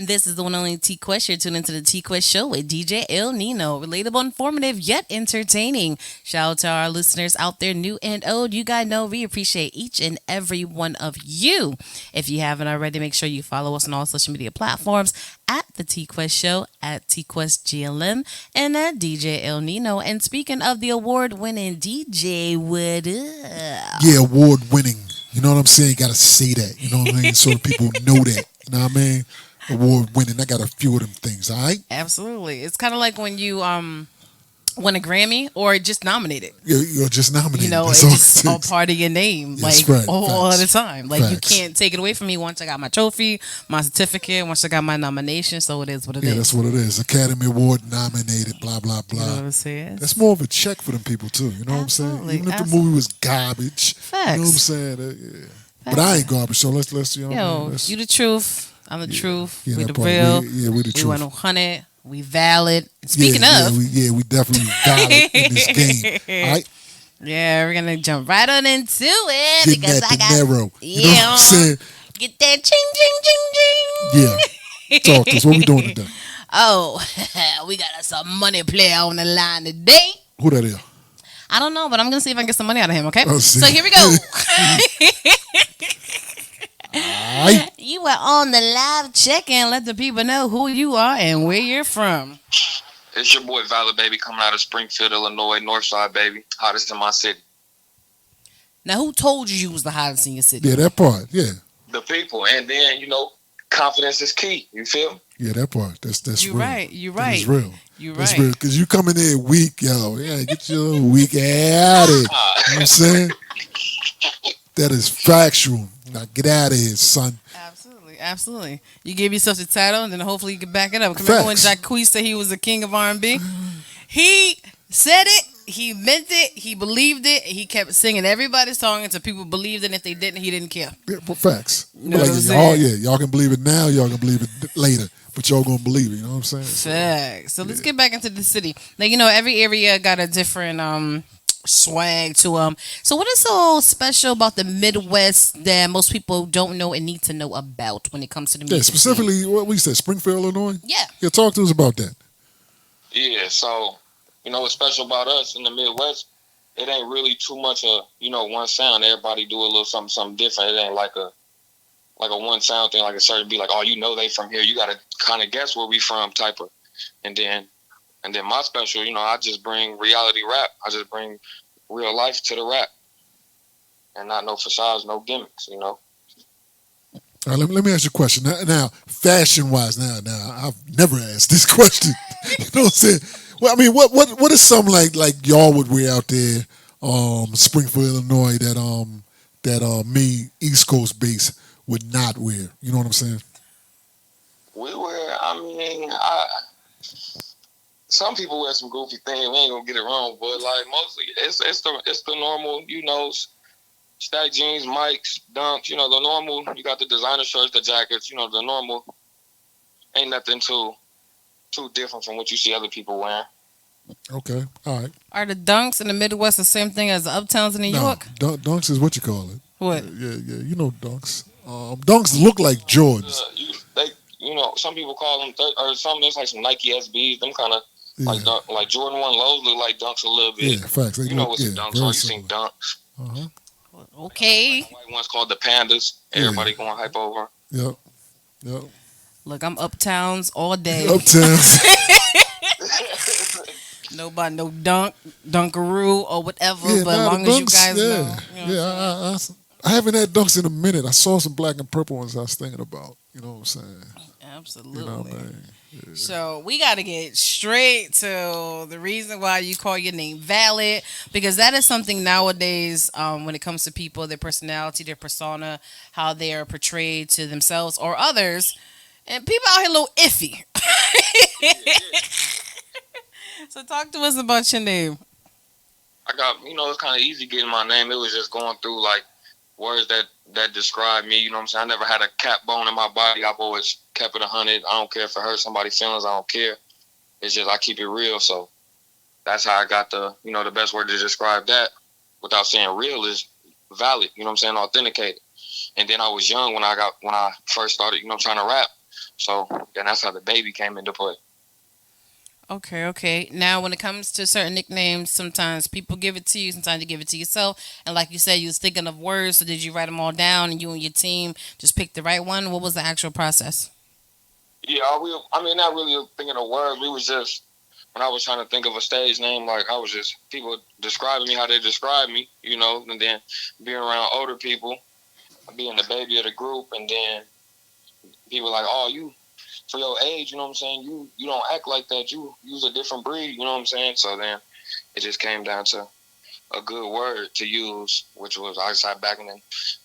This is the one and only T Quest. You're tuned into the T Quest Show with DJ El Nino. Relatable, informative, yet entertaining. Shout out to our listeners out there, new and old. You guys know we appreciate each and every one of you. If you haven't already, make sure you follow us on all social media platforms at the T Quest Show, at T Quest GLM, and at DJ El Nino. And speaking of the award-winning DJ, what up? Yeah, award winning. You know what I'm saying? Got to say that. You know what I mean? So that people know that. You know what I mean? Award winning. I got a few of them things. All right. Absolutely. It's kind of like when you win a Grammy or just nominated. You're just nominated. You know, That's it's all just all part of your name, That's like right. all Facts. the time. Like you Facts. can't take it away from me once I got my trophy, my certificate, once I got my nomination. So it is what it Yeah, is. that's what it is. Academy Award nominated. Blah blah You know what blah. I'm saying? That's more of a check for them people too. You know what I'm saying? Absolutely, Even if the absolutely. movie was garbage. Facts. You know what I'm saying? Yeah. But I ain't garbage. So let's you know. Yo, let's, you the truth. I'm the truth. yeah, We that the part. real. We the We truth. 100. We valid. Speaking of, we definitely valid in this game. All right. yeah, we're gonna jump right on into it Getting because that I got dinero. You know what I'm saying? get that ching ching ching ching. Yeah. Talk to us. What we doing today? Oh, we got us a money player on the line today. Who that is? I don't know, but I'm gonna see if I can get some money out of him. Okay, Oh, see. so here we go. All right. You are on the live check-in. Let the people know who you are and where you're from. It's your boy Valor Baby coming out of Springfield, Illinois, Northside baby, hottest in my city. Now, who told you was the hottest in your city? Yeah, that part. Yeah. The people, and then confidence is key. You feel? Yeah, that part. That's You real. right. You That right. is real. You That's right. real. Because you coming in weak, yo. Yeah, get your weak out of here. You know what I'm saying? That is factual. Now get out of here, son. Absolutely, absolutely. You give yourself the title, and then hopefully you can back it up. Remember when Facts. Jacquees said he was the king of R&B? He said it. He meant it. He believed it. He kept singing everybody's song until people believed it. And if they didn't, he didn't care. Yeah, but facts. know what I'm y'all, saying? y'all can believe it now, y'all can believe it later. But y'all gonna believe it, you know what I'm saying? Facts. So let's get back into the city. Now, every area got a different swag to them. So what is so special about the Midwest that most people don't know and need to know about when it comes to the Yeah, music scene? specifically what we said, Springfield, Illinois? Yeah. Yeah, talk to us about that. Yeah. So what's special about us in the Midwest? It ain't really too much of one sound. Everybody do a little something different. It ain't like a one sound thing, like a certain beat. Like, oh, they from here. You gotta kind of guess where we from, type of. And then my special, I just bring reality rap. I just bring real life to the rap, and not no facades, no gimmicks. All right, let me ask you a question. Now fashion wise, now I've never asked this question. You know what I'm saying? Well, I mean, what is something like y'all would wear out there, Springfield, Illinois, that me East Coast base would not wear? You know what I'm saying? We wear, some people wear some goofy things. We ain't gonna get it wrong, but like mostly, it's the normal, stack jeans, mics, dunks. The normal. You got the designer shirts, the jackets. The normal. Ain't nothing too different from what you see other people wearing. Okay, all right. Are the dunks in the Midwest the same thing as the uptowns in New York? Dunks is what you call it. What? Yeah, you know dunks. Dunks look like Jordans. Some people call them or some. There's like some Nike SBs. Them kind of like Jordan 1 lows look like dunks a little bit. Yeah, facts. They You know look- what yeah, some dunks very are. You seen similar. dunks. Okay. White ones called the pandas. Everybody going hype over. Yep. Look, I'm uptowns all day. Uptowns. Nobody, no Dunkaroo or whatever. Yeah, but as nah, long the as you dunks, guys yeah. know. You know what I'm saying? I haven't had dunks in a minute. I saw some black and purple ones I was thinking about. You know what I'm saying? Absolutely. You know what I mean? So we got to get straight to the reason why you call your name valid, because that is something nowadays when it comes to people, their personality, their persona, how they are portrayed to themselves or others. And people out here a little iffy. So talk to us about your name. I got, it's kind of easy getting my name. It was just going through like words that describe me. You know what I'm saying? I never had a cap bone in my body. I've always kept it 100. I don't care if it hurts somebody's feelings. I don't care. It's just I keep it real. So that's how I got the best word to describe that without saying real is valid. You know what I'm saying? Authenticated. And then I was young when I first started, trying to rap. So then that's how the baby came into play. Okay, okay. Now, when it comes to certain nicknames, sometimes people give it to you, sometimes you give it to yourself. And like you said, you was thinking of words, so did you write them all down and you and your team just picked the right one? What was the actual process? Yeah, I mean, not really thinking of words. We was just, when I was trying to think of a stage name, like I was just people describing me how they describe me, and then being around older people, being the baby of the group, and then people like, oh, you for your age, you know what I'm saying? You don't act like that. You use a different breed, you know what I'm saying? So then it just came down to a good word to use, which was I decided back then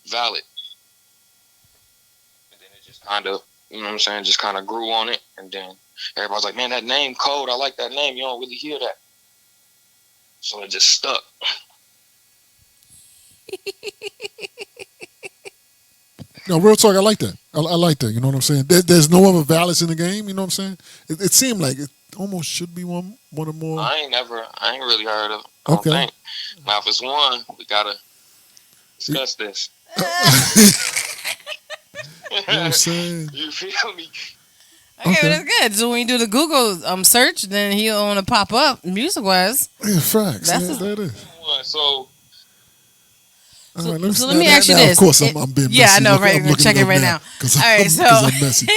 valid. And then it just kind of, you know what I'm saying, just kind of grew on it. And then everybody's like, man, that name code, I like that name. You don't really hear that. So it just stuck. No, real talk. I like that. I like that. You know what I'm saying? There's no other Valets in the game. You know what I'm saying? It seemed like it almost should be one or more. I ain't really heard of it. I don't think. Now, if it's one, we got to discuss this. You know what I'm saying? You feel me? Okay, well, that's good. So when you do the Google search, then he'll want to pop up music-wise. Yeah, facts. That's that is. So All right, let me ask you this. Of course, I'm being messy. Yeah, I know, right? I'm We're checking right now. Because All right, I'm messy.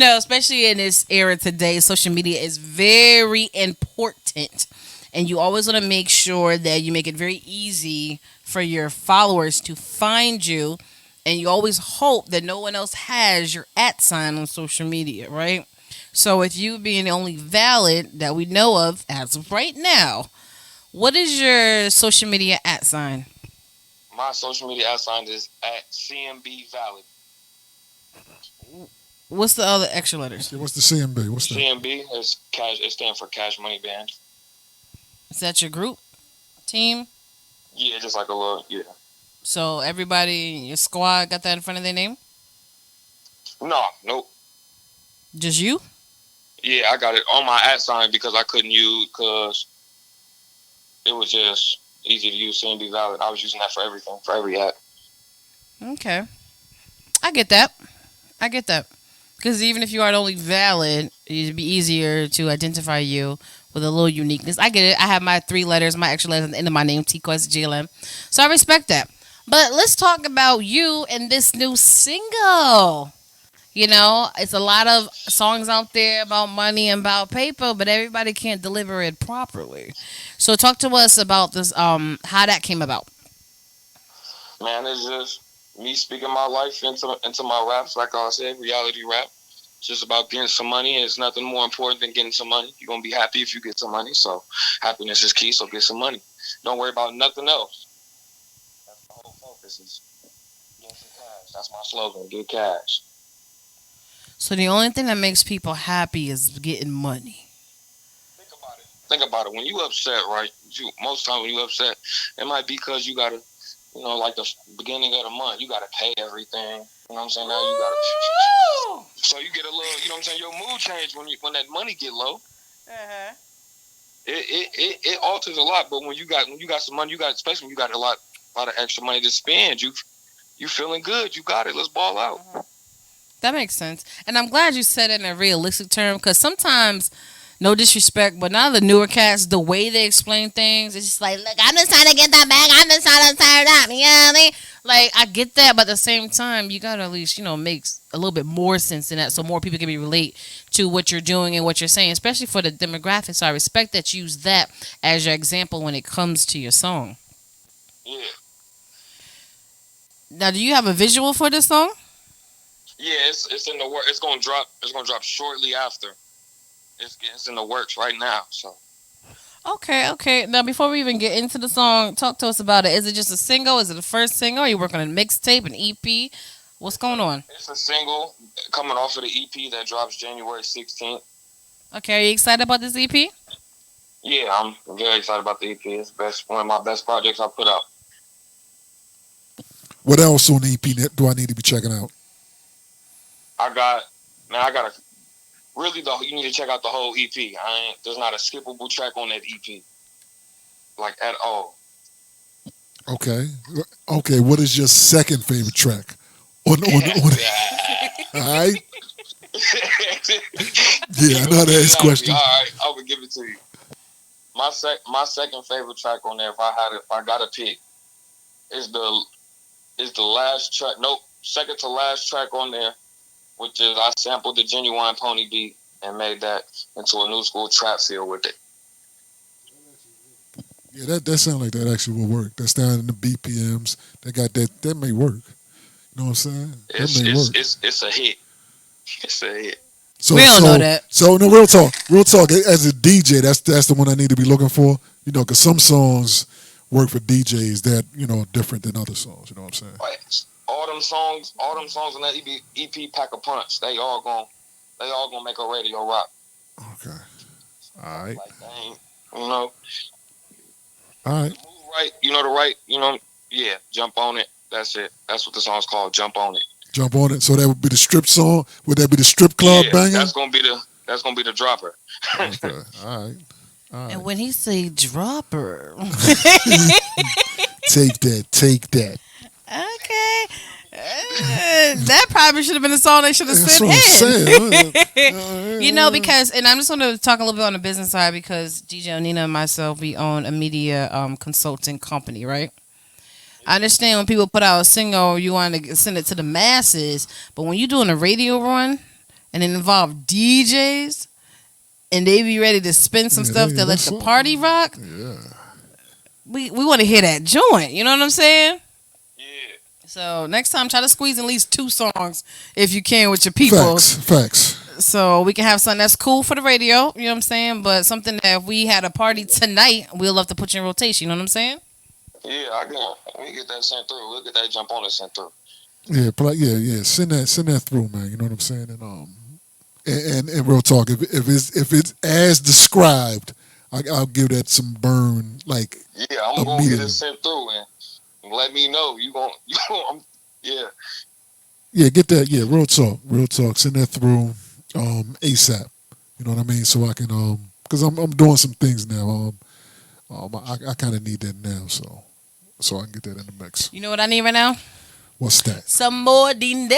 Especially in this era today, social media is very important. And you always want to make sure that you make it very easy for your followers to find you. And you always hope that no one else has your @ on social media, right? So with you being the only Valid that we know of as of right now, what is your social media @? my social media @ is @CMB Valid. What's the other extra letters? Yeah, what's the CMB? What's that? CMB is cash. It stands for Cash Money Band. Is that your group? Team? Yeah, just like a little, yeah. So everybody in your squad got that in front of their name? Nope. Just you? Yeah, I got it on my @ because I couldn't use, because it was just easy to use CMB Valid. I was using that for everything, for every @ Okay. I get that. Because even if you are only Valid, it'd be easier to identify you with a little uniqueness. I get it. I have my 3 letters, my extra letters at the end of my name, T-Quest GLM. So I respect that. But let's talk about you and this new single. It's a lot of songs out there about money and about paper, but everybody can't deliver it properly. So talk to us about this, how that came about. Man, it's just me speaking my life into my raps, like I said, reality rap. It's just about getting some money. It's nothing more important than getting some money. You're going to be happy if you get some money. So happiness is key, so get some money. Don't worry about nothing else. That's the whole focus is getting some cash. That's my slogan, get cash. So the only thing that makes people happy is getting money. Think about it. When you upset, right? Most time when you upset, it might be because you got to, like the beginning of the month, you got to pay everything. You know what I'm saying? Now you got to. So you get a little, you know what I'm saying? Your mood change when that money get low. Uh-huh. It alters a lot. But when you got some money, especially when you got a lot of extra money to spend, you feeling good. You got it. Let's ball out. Uh-huh. That makes sense. And I'm glad you said it in a realistic term, because sometimes, no disrespect, but now the newer cats, the way they explain things, it's just like, look, I'm just trying to get that bag. I'm just trying to turn up. You know what I mean? Like, I get that, but at the same time, you got to at least, make a little bit more sense in that so more people can relate to what you're doing and what you're saying, especially for the demographic. So I respect that you use that as your example when it comes to your song. Yeah. Now, do you have a visual for this song? Yeah, it's in the work. It's gonna drop shortly after. It's in the works right now. So. Okay. Now, before we even get into the song, talk to us about it. Is it just a single? Is it the first single? Are you working on a mixtape, an EP? What's going on? It's a single coming off of the EP that drops January 16th. Okay, are you excited about this EP? Yeah, I'm very excited about the EP. It's one of my best projects I put out. What else on the EP do I need to be checking out? You need to check out the whole EP. There's not a skippable track on that EP, like at all. Okay. What is your second favorite track? On all right. Yeah, I know how to ask questions. All right, I will give it to you. My second favorite track on there, if I got to pick, is the last track. Nope, second to last track on there, which is I sampled the Genuine Pony beat and made that into a new school trap feel with it. Yeah, that sounds like that actually will work. That's down in the BPMs. That may work. You know what I'm saying? That may work. It's a hit. It's a hit. So, we don't know that. So no, real talk. As a DJ, that's the one I need to be looking for. You know, because some songs work for DJs that different than other songs. You know what I'm saying? Right. All them songs on that EP Pack a Punch. They all gonna make a radio rock. Okay. All right. Like dang, All right. Yeah. Jump on it. That's it. That's what the song's called. Jump on it. Jump on it. So that would be the strip song. Would that be the strip club banger? That's gonna be the dropper. Okay. All right. And when he say dropper, take that. Okay. That probably should have been the song they should have That's sent what I'm saying. Because, and I'm just going to talk a little bit on the business side because DJ Nina and myself, we own a media consulting company, right? I understand when people put out a single, you want to send it to the masses, but when you're doing a radio run and it involves DJs and they be ready to spin some stuff to let the party rock, we want to hear that joint. You know what I'm saying? Yeah. So next time, try to squeeze at least 2 songs if you can with your people. Facts. So we can have something that's cool for the radio. You know what I'm saying? But something that if we had a party tonight, we'll love to put you in rotation. You know what I'm saying? Yeah, we get that sent through. We'll get that jump on it sent through. Yeah, send that through, man. You know what I'm saying? And real talk, if it's as described, I'll give that some burn. Like, yeah, I'm gonna get it sent through and let me know. Yeah, get that. Yeah, real talk. Send that through ASAP. You know what I mean? So I can because I'm doing some things now. I kind of need that now, so I can get that in the mix. You know what I need right now? What's that? Some more dinero.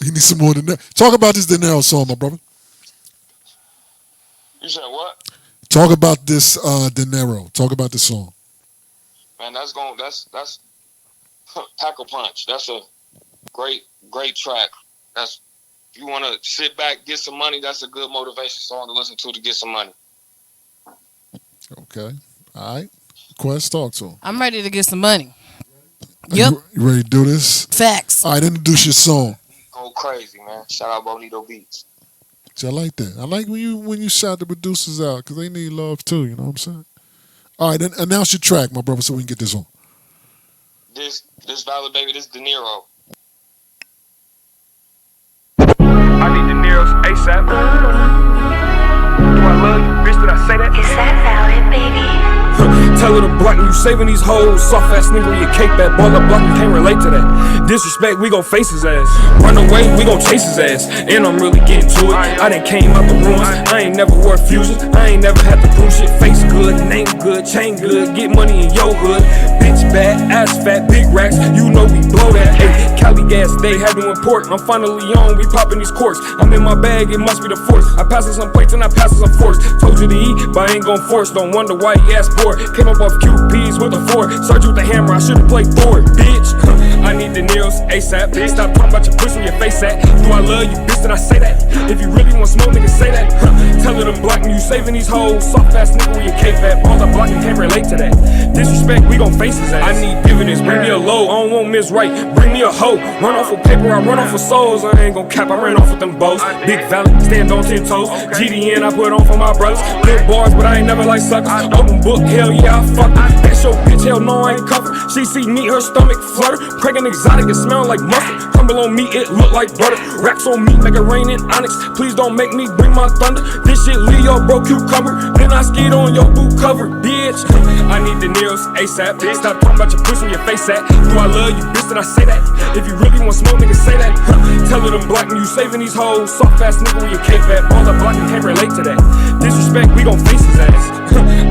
You need some more dinero. Talk about this dinero song, my brother. You said what? Talk about this dinero. Talk about this song. Man, that's Pack a Punch. That's a great track. If you want to sit back, get some money, that's a good motivation song to listen to get some money. Okay. All right. Quest, talk to him. I'm ready to get some money. Yep. You ready to do this? Facts. All right, introduce your song. Go crazy, man. Shout out Bonito Beats. See, I like that. I like when you shout the producers out because they need love too, you know what I'm saying? All right, then announce your track, my brother, so we can get this on. This Valid Baby, this De Niro. I need De Niro's ASAP. Do I love you, bitch? Did I say that? Is that valid, baby? Tell her to block me, you saving these hoes. Soft ass nigga, you cake that baller block, you can't relate to that. Disrespect, we gon' face his ass. Run away, we gon' chase his ass. And I'm really getting to it. I done came out the ruins. I ain't never wore fusion. I ain't never had to prove shit. Face good, name good, chain good. Get money in your hood. Bitch bad, ass fat, big racks. You know we blow that. Hey, Cali gas, they had to import. I'm finally on, we popping these corks. I'm in my bag, it must be the force. I pass her some plates and I pass her some forks. Told you to eat, but I ain't gon' force. Don't wonder why you asked for it. Came up off QPs with the 4. Search with the hammer, I should've played forward, bitch. I need De Niro's ASAP. Stop talking about your pussy where your face at. Do I love you, bitch? Did I say that? If you really want smoke, nigga, say that. Tell her to block me, you saving these hoes. Soft ass nigga where your cape at. All the blocking can't relate to that. Disrespect, we gon' face his ass. I need dividends, bring me a low. I don't want Miss Right, bring me a hoe. Run off with paper, I run off with souls. I ain't gon' cap, I ran off with them bows. Big Valley, stand on 10 toes. GDN, I put on for my brothers. Good bars, but I ain't never like suckers. Open book, hell yeah, I fuck her. That's your bitch, hell no, I ain't covered. She see me, her stomach flutter. Pregnant exotic, it smell like mustard. Crumble on me, it look like butter. Racks on me, make it rain in onyx. Please don't make me bring my thunder. This shit Leo, bro, cucumber. Then I skid on your boot cover, bitch. I need De Niro's ASAP. Stop talking about your pussy where your face at. Do I love you, bitch? Did I say that? If you really want smoke, nigga, say that. Tell her to block me, you saving these hoes. Soft ass nigga where your cape at. All the blocking can't relate to that. Disrespect, we gon' face his ass.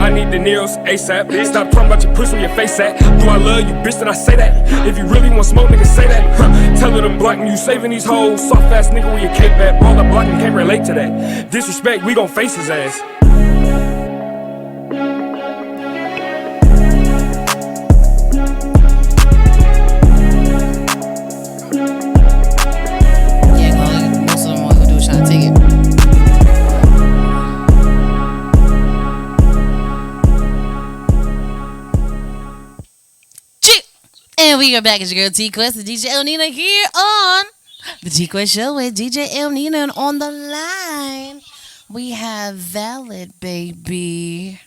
I need the nails ASAP. Stop talking about your pussy where your face at. Do I love you, bitch? Did I say that? If you really want smoke, nigga, say that. Tell her to block me, you saving these hoes. Soft ass nigga with your cape back. Baller blocking, can't relate to that. Disrespect, we gon' face his ass. Yeah, most of them all gonna do is try to take it. And we are back as your girl T Quest and DJ El Nino here on the T Quest Show with DJ El Nino. And on the line, we have Valid, baby.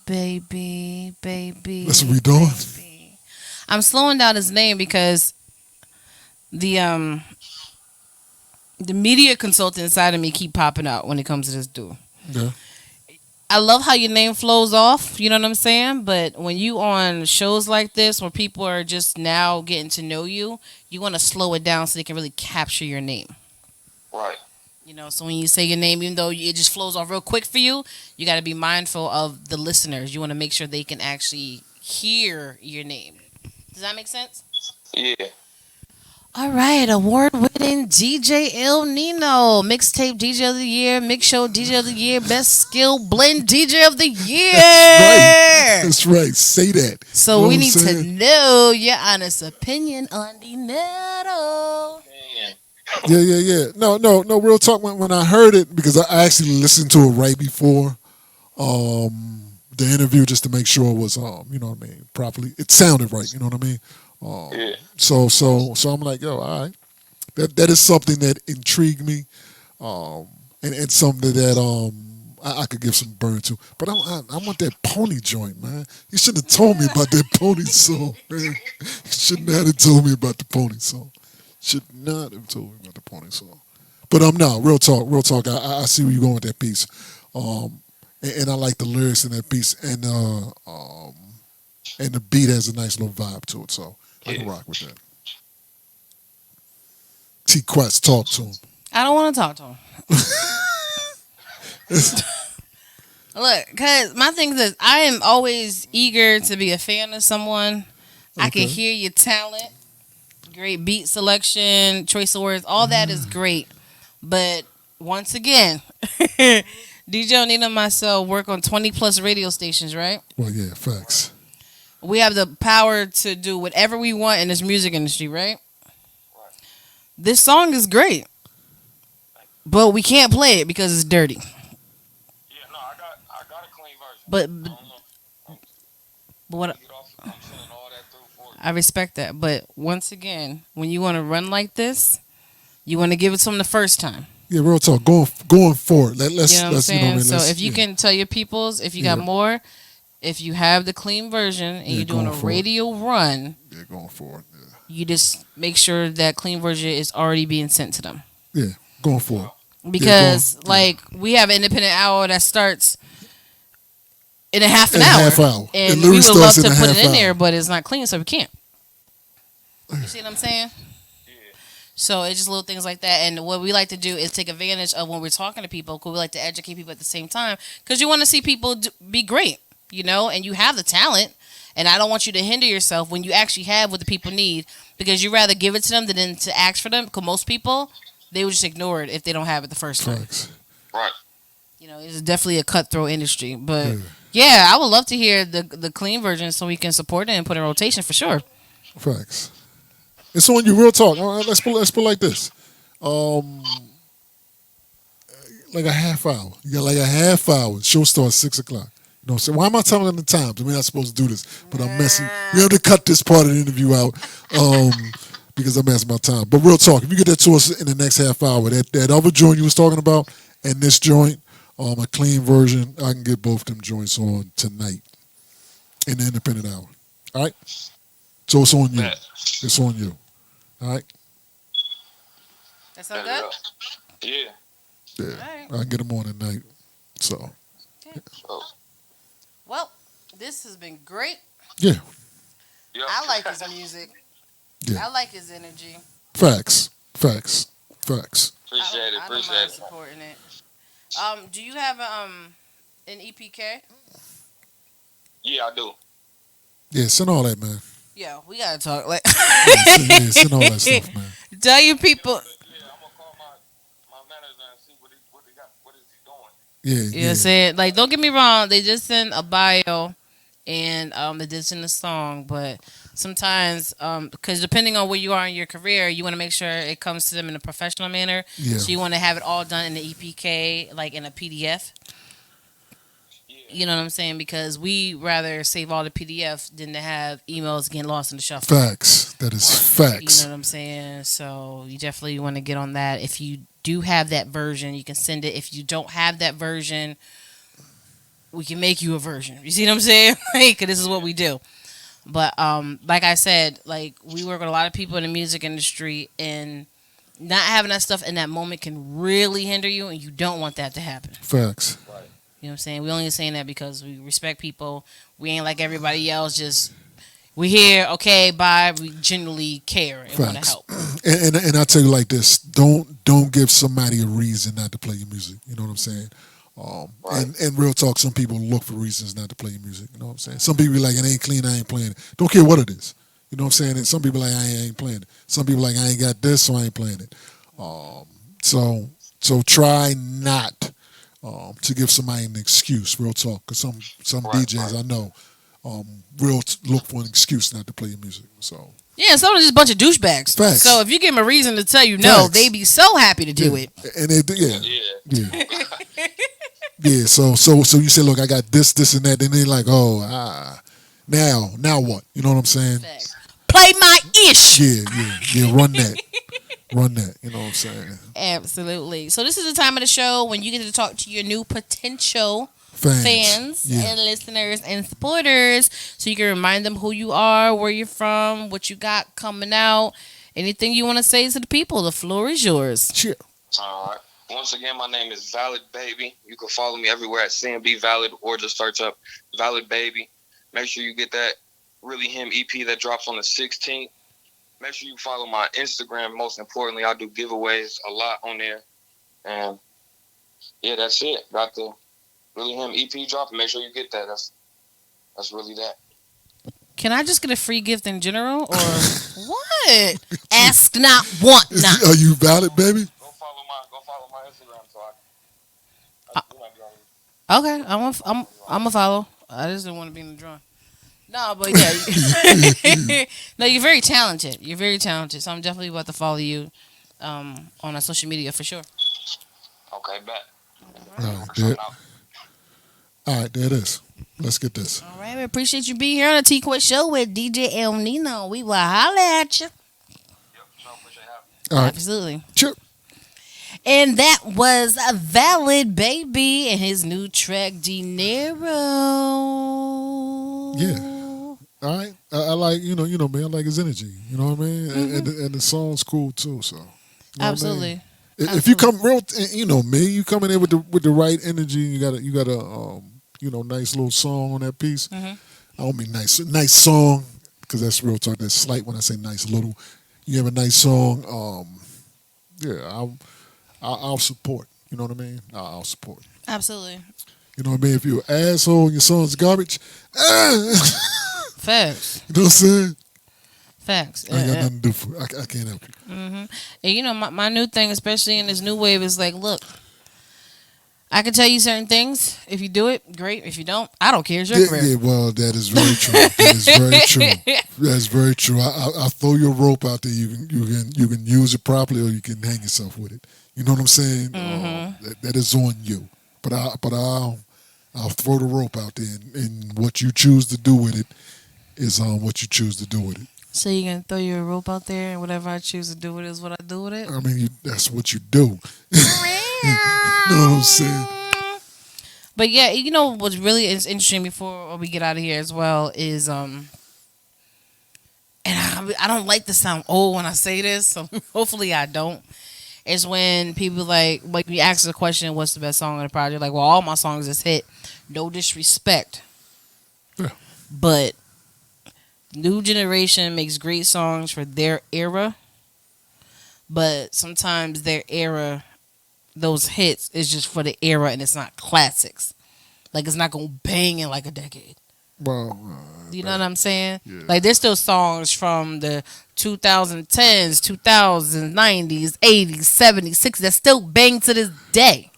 Baby. That's what we doing. Baby. I'm slowing down his name because the media consultant inside of me keep popping out when it comes to this dude. Yeah. I love how your name flows off, you know what I'm saying? But when you on shows like this, where people are just now getting to know you, you want to slow it down so they can really capture your name. Right. You know, so when you say your name, even though it just flows off real quick for you, you got to be mindful of the listeners. You want to make sure they can actually hear your name. Does that make sense? Yeah. All right, award-winning DJ El Nino, mixtape DJ of the year, mix show DJ of the year, best skill blend DJ of the year. That's right. Say that. So You know we what need I'm to saying? know your honest opinion on the metal. Man. Yeah. No. Real talk. When I heard it, because I actually listened to it right before the interview, just to make sure it was you know what I mean, properly. It sounded right. You know what I mean. Yeah. So I'm like, yo, all right. That is something that intrigued me, and something that I could give some burn to. But I want that pony joint, man. You shouldn't have told me about that pony song, man. You shouldn't have told me about the pony song. Should not have told me about the pony song. But no, real talk. I see where you're going with that piece, and I like the lyrics in that piece, and the beat has a nice little vibe to it. So I can rock with that. T Quest, talk to him. I don't want to talk to him. Look, because my thing is, I am always eager to be a fan of someone. I can hear your talent, great beat selection, choice of words, all that is great. But once again, DJ O'Neill and myself work on 20 plus radio stations, right? Well, yeah, facts. We have the power to do whatever we want in this music industry, right? This song is great, but we can't play it because it's dirty. Yeah, no, I got a clean version. But what Get off, I'm sending all that through for you. I respect that, but once again, when you want to run like this, you want to give it to them the first time. Yeah, real talk. Going forward. Let's You know what I'm let's saying? you know what I mean? So Let's- if you yeah. can tell your peoples, if you got more, if you have the clean version and Yeah, you're doing a going for it. radio run, Yeah, going forward. Yeah. you just make sure that clean version is already being sent to them. Yeah, going forward. Because go on. like we have an independent hour that starts in a half an In a hour. half hour. It And literally we would love starts in to a put half it in hour. there, but it's not clean, so we can't. You see what I'm saying? So it's just little things like that. And what we like to do is take advantage of when we're talking to people, because we like to educate people at the same time, because you want to see people be great, you know, and you have the talent. And I don't want you to hinder yourself when you actually have what the people need, because you rather give it to them than to ask for them. Because most people, they would just ignore it if they don't have it the first time. Facts. Right. You know, it's definitely a cutthroat industry. But yeah, I would love to hear the clean version so we can support it and put it in rotation for sure. Facts. It's on you. Real talk. All right, let's put it like this. Like a half hour. You got like a half hour. Show starts 6:00. You know, so why am I telling them the times? I mean, I'm supposed to do this, but I'm messing. We have to cut this part of the interview out because I'm messing my time. But real talk, if you get that to us in the next half hour, that other joint you was talking about and this joint, a clean version, I can get both them joints on tonight in the independent hour. All right. So it's on you. Bet. It's on you. All right. That sound There good? you go. Yeah. Yeah. All right. I can get them on tonight. So So, Well, this has been great. yeah. yep. I like his music. Yeah. I like his energy. Facts. Appreciate it. I don't Appreciate mind it. supporting it. Do you have an EPK? Yeah, I do. Yeah, send all that, man. Yeah, we gotta talk. Like, Send all that stuff, man. tell you people. Yeah, I'm gonna call my manager and see what he got. What is he doing? Yeah, You know what I'm saying? Like, don't get me wrong, they just send a bio and they just send a song, but sometimes, because depending on where you are in your career, you want to make sure it comes to them in a professional manner. Yeah. So you want to have it all done in the EPK, like in a PDF. Yeah. You know what I'm saying? Because we rather save all the PDF than to have emails getting lost in the shuffle. Facts. That is You facts. know what I'm saying? So you definitely want to get on that. If you do have that version, you can send it. If you don't have that version, we can make you a version. You see what I'm saying? Because this is what we do. But like I said, like we work with a lot of people in the music industry, and not having that stuff in that moment can really hinder you, and you don't want that to happen. Facts. Right. You know what I'm saying? We only saying that because we respect people. We ain't like everybody else. Just we here, okay, bye. We genuinely care and want to Facts. help. And I tell you like this: don't give somebody a reason not to play your music. You know what I'm saying? Right. And real talk, some people look for reasons not to play your music. You know what I'm saying? Some people be like, it ain't clean, I ain't playing it. Don't care what it is. You know what I'm saying? And some people like, I ain't playing it. Some people like, I ain't got this, so I ain't playing it. So try not to give somebody an excuse. Real talk, because some Right, DJs right. I know look for an excuse not to play your music. So Yeah, some are just a bunch of douchebags. Facts. So if you give them a reason to tell you no, Facts. they be so happy to do it. and they do, yeah. Yeah. Yeah, so you say, look, I got this, and that, and they're like, oh, now what? You know what I'm saying? Play my ish. Yeah, run that. You know what I'm saying? Absolutely. So this is the time of the show when you get to talk to your new potential fans Yeah. and listeners and supporters, so you can remind them who you are, where you're from, what you got coming out, anything you want to say to the people. The floor is yours. Cheer. All right. Once again, my name is Valid Baby. You can follow me everywhere at CMB Valid or just search up Valid Baby. Make sure you get that Really Him EP that drops on the 16th. Make sure you follow my Instagram. Most importantly, I do giveaways a lot on there. And yeah, that's it. Got the Really Him EP dropping. Make sure you get that. That's really that. Can I just get a free gift in general, or what? Ask not, want not. Are you valid, baby? Go follow my Instagram so I you might be on. Okay, I'm gonna follow. I just didn't want to be in the drawing. No, but yeah, no, you're very talented. You're very talented. So I'm definitely about to follow you on our social media for sure. Okay, bet. All right, there it is. Let's get this. All right, we appreciate you being here on the T-Quest Show with DJ El Nino. We will holla at you. Yep, so appreciate having me. All right, Absolutely. cheer. And that was a Valid Baby and his new track, Dinero. Yeah. All right, I like you know me. I like his energy. You know what I mean? And the song's cool too. So you know what I mean? Absolutely. If you come real, you know me, you coming in with the right energy. You got a nice little song on that piece. I don't mean nice song because that's real talk. That's slight when I say nice little. You have a nice song. Yeah, I'll support. You know what I mean? I'll support. Absolutely. You know what I mean? If you're an asshole and your song's garbage, Facts. you know what I'm saying? Facts. I ain't got nothing to do for it. I can't help you. And you know, my new thing, especially in this new wave, is like, look, I can tell you certain things. If you do it, great. If you don't, I don't care. It's your career. Yeah, well, that is very true. That is very true. That's very true. I throw your rope out there. You can use it properly, or you can hang yourself with it. You know what I'm saying? That is on you. But I'll throw the rope out there, and what you choose to do with it is what you choose to do with it. So you can throw your rope out there, and whatever I choose to do with it is what I do with it. I mean, that's what you do. You know what I'm saying? But yeah, you know what's really interesting before we get out of here as well is and I don't like to sound old when I say this, so hopefully I don't. Is when people like you ask the question, what's the best song on the project? Like, well, all my songs is hit. No disrespect, Yeah. but new generation makes great songs for their era, but sometimes their era, those hits is just for the era and it's not classics. Like, it's not gonna bang in like a decade. Well, You know what I'm saying? Yeah. Like there's still songs from the 2010s, 2000s, 90s, 80s, 70s, 60s that still bang to this day.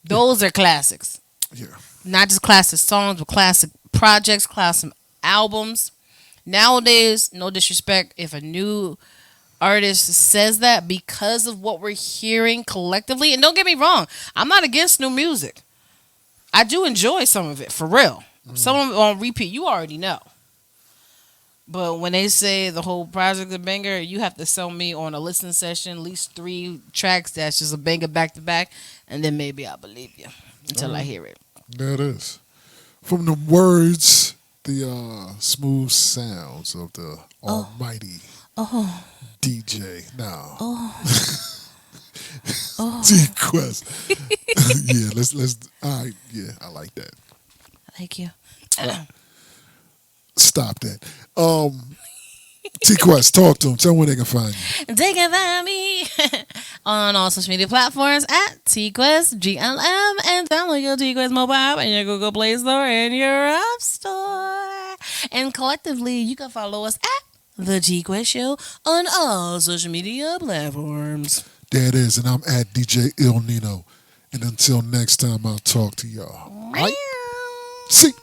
Those are classics. yeah. Not just classic songs, but classic projects, classic albums. Nowadays, no disrespect, if a new artist says that because of what we're hearing collectively, and don't get me wrong, I'm not against new music. I do enjoy some of it, for real. Some of it on repeat, you already know. But when they say the whole project is a banger, you have to sell me on a listening session, at least 3 tracks that's just a banger back to back, and then maybe I'll believe you until I hear it. There it is. From the words, the smooth sounds of the almighty DJ. Now, T-Quest. Yeah, let's. All right, yeah, I like that. Thank you. Stop that. T-Quest, talk to them. Tell them where they can find you. They can find me on all social media platforms at TQuest GLM and download your TQuest mobile app in your Google Play Store and your App Store. And collectively, you can follow us at The TQuest Show on all social media platforms. There it is, and I'm at DJ Il Nino. And until next time, I'll talk to y'all. All right? See.